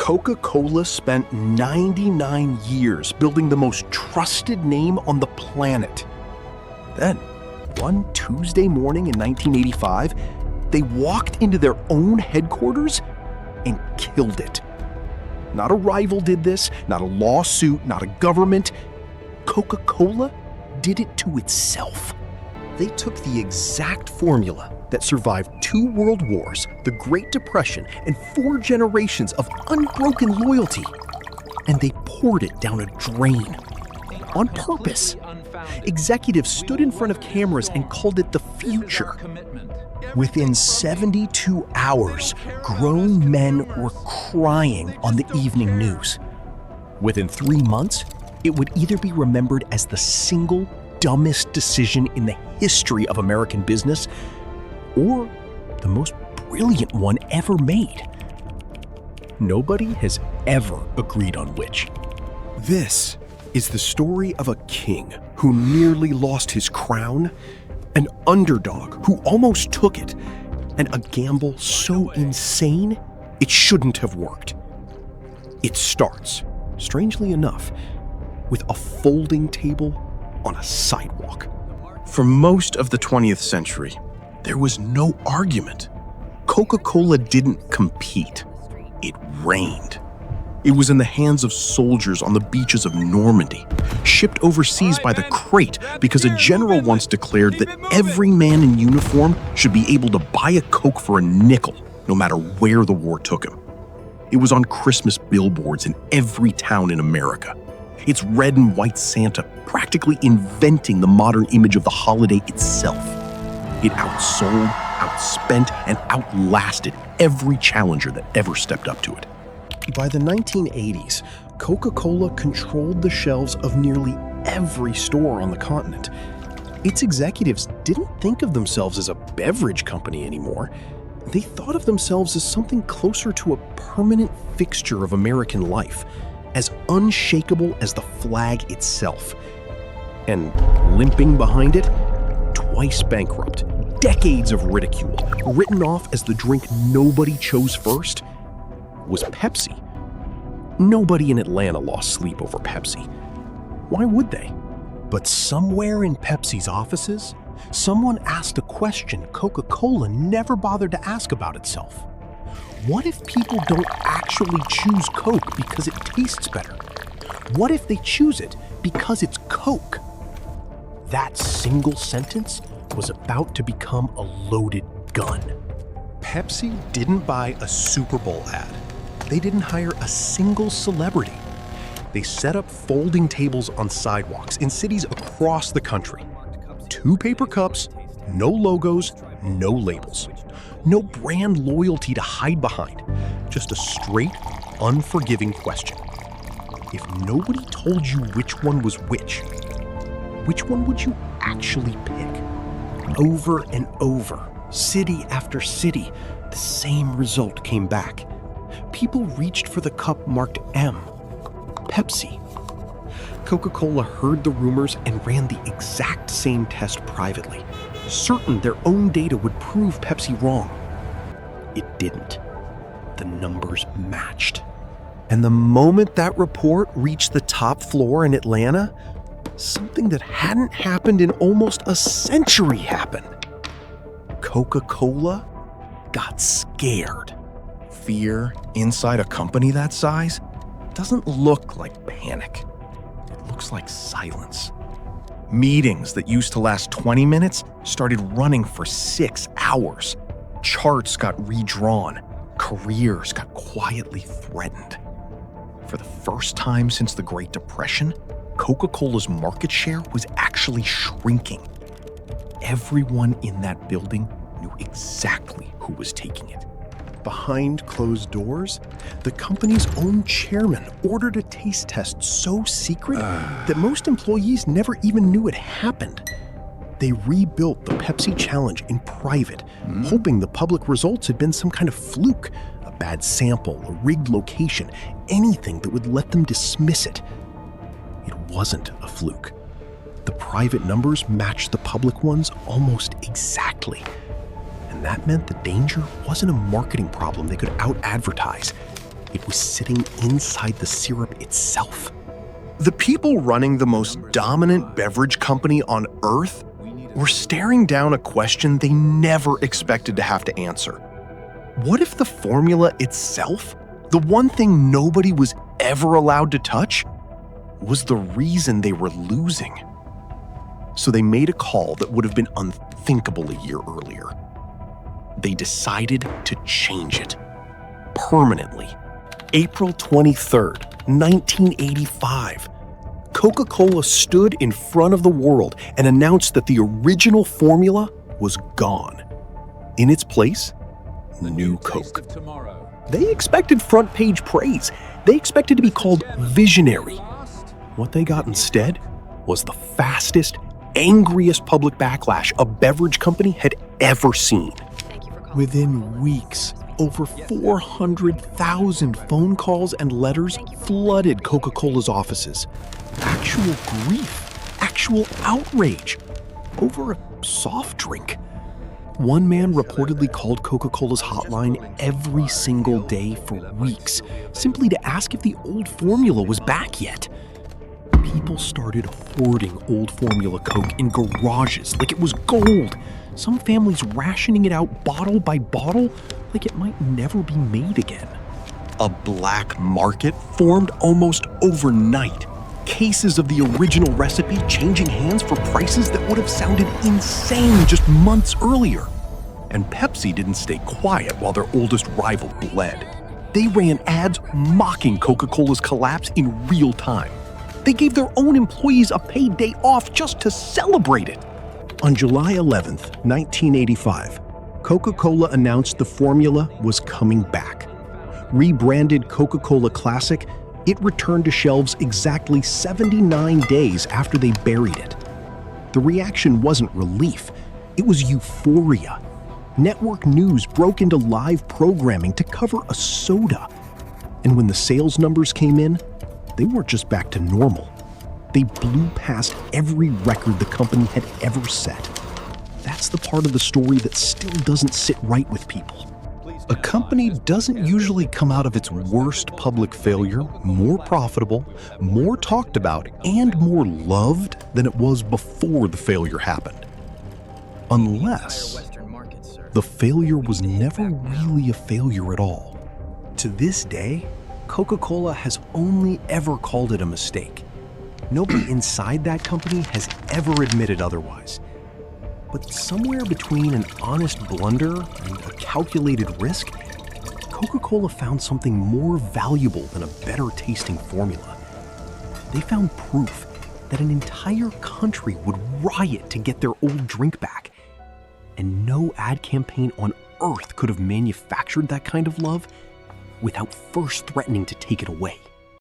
Coca-Cola spent 99 years building the most trusted name on the planet. Then, one Tuesday morning in 1985, they walked into their own headquarters and killed it. Not a rival did this, not a lawsuit, not a government. Coca-Cola did it to itself. They took the exact formula that survived 2 world wars, the Great Depression, and 4 generations of unbroken loyalty, and they poured it down a drain. On purpose. Executives stood in front of cameras and called it the future. Within 72 hours, grown men were crying on the evening news. Within 3 months, it would either be remembered as the single dumbest decision in the history of American business, or the most brilliant one ever made. Nobody has ever agreed on which. This is the story of a king who nearly lost his crown, an underdog who almost took it, and a gamble so insane it shouldn't have worked. It starts, strangely enough, with a folding table on a sidewalk. For most of the 20th century, there was no argument. Coca-Cola didn't compete. It reigned. It was in the hands of soldiers on the beaches of Normandy, shipped overseas by the crate because a general once declared that every man in uniform should be able to buy a Coke for a nickel, no matter where the war took him. It was on Christmas billboards in every town in America. Its red and white Santa practically inventing the modern image of the holiday itself. It outsold, outspent, and outlasted every challenger that ever stepped up to it. By the 1980s, Coca-Cola controlled the shelves of nearly every store on the continent. Its executives didn't think of themselves as a beverage company anymore. They thought of themselves as something closer to a permanent fixture of American life, as unshakable as the flag itself. And limping behind it, twice bankrupt, decades of ridicule, written off as the drink nobody chose first, was Pepsi. Nobody in Atlanta lost sleep over Pepsi. Why would they? But somewhere in Pepsi's offices, someone asked a question Coca-Cola never bothered to ask about itself. What if people don't actually choose Coke because it tastes better? What if they choose it because it's Coke? That single sentence was about to become a loaded gun. Pepsi didn't buy a Super Bowl ad. They didn't hire a single celebrity. They set up folding tables on sidewalks in cities across the country. 2 paper cups, no logos, no labels. No brand loyalty to hide behind. Just a straight, unforgiving question. If nobody told you which one was which one would you actually pick? Over and over, city after city, the same result came back. People reached for the cup marked M, Pepsi. Coca-Cola heard the rumors and ran the exact same test privately, certain their own data would prove Pepsi wrong. It didn't. The numbers matched. And the moment that report reached the top floor in Atlanta, something that hadn't happened in almost a century happened. Coca-Cola got scared. Fear inside a company that size doesn't look like panic. It looks like silence. Meetings that used to last 20 minutes started running for 6 hours. Charts got redrawn. Careers got quietly threatened. For the first time since the Great Depression, Coca-Cola's market share was actually shrinking. Everyone in that building knew exactly who was taking it. Behind closed doors, the company's own chairman ordered a taste test so secret that most employees never even knew it happened. They rebuilt the Pepsi challenge in private, hoping the public results had been some kind of fluke, a bad sample, a rigged location, anything that would let them dismiss it. It wasn't a fluke. The private numbers matched the public ones almost exactly. And that meant the danger wasn't a marketing problem they could out-advertise. It was sitting inside the syrup itself. The people running the most dominant beverage company on Earth were staring down a question they never expected to have to answer. What if the formula itself, the one thing nobody was ever allowed to touch, was the reason they were losing? So they made a call that would have been unthinkable a year earlier. They decided to change it permanently. April 23rd, 1985. Coca-Cola stood in front of the world and announced that the original formula was gone. In its place, new Coke. They expected front-page praise. They expected to be called visionary. What they got instead was the fastest, angriest public backlash a beverage company had ever seen. Within weeks, over 400,000 phone calls and letters flooded Coca-Cola's offices. Actual grief, actual outrage over a soft drink. One man reportedly called Coca-Cola's hotline every single day for weeks, simply to ask if the old formula was back yet. People started hoarding old formula Coke in garages like it was gold. Some families rationing it out bottle by bottle like it might never be made again. A black market formed almost overnight. Cases of the original recipe changing hands for prices that would have sounded insane just months earlier. And Pepsi didn't stay quiet while their oldest rival bled. They ran ads mocking Coca-Cola's collapse in real time. They gave their own employees a paid day off just to celebrate it. On July 11th, 1985, Coca-Cola announced the formula was coming back. Rebranded Coca-Cola Classic, it returned to shelves exactly 79 days after they buried it. The reaction wasn't relief, it was euphoria. Network news broke into live programming to cover a soda. And when the sales numbers came in, they weren't just back to normal. They blew past every record the company had ever set. That's the part of the story that still doesn't sit right with people. A company doesn't usually come out of its worst public failure more profitable, more talked about, and more loved than it was before the failure happened. Unless the failure was never really a failure at all. To this day, Coca-Cola has only ever called it a mistake. Nobody inside that company has ever admitted otherwise. But somewhere between an honest blunder and a calculated risk, Coca-Cola found something more valuable than a better tasting formula. They found proof that an entire country would riot to get their old drink back. And no ad campaign on earth could have manufactured that kind of love without first threatening to take it away.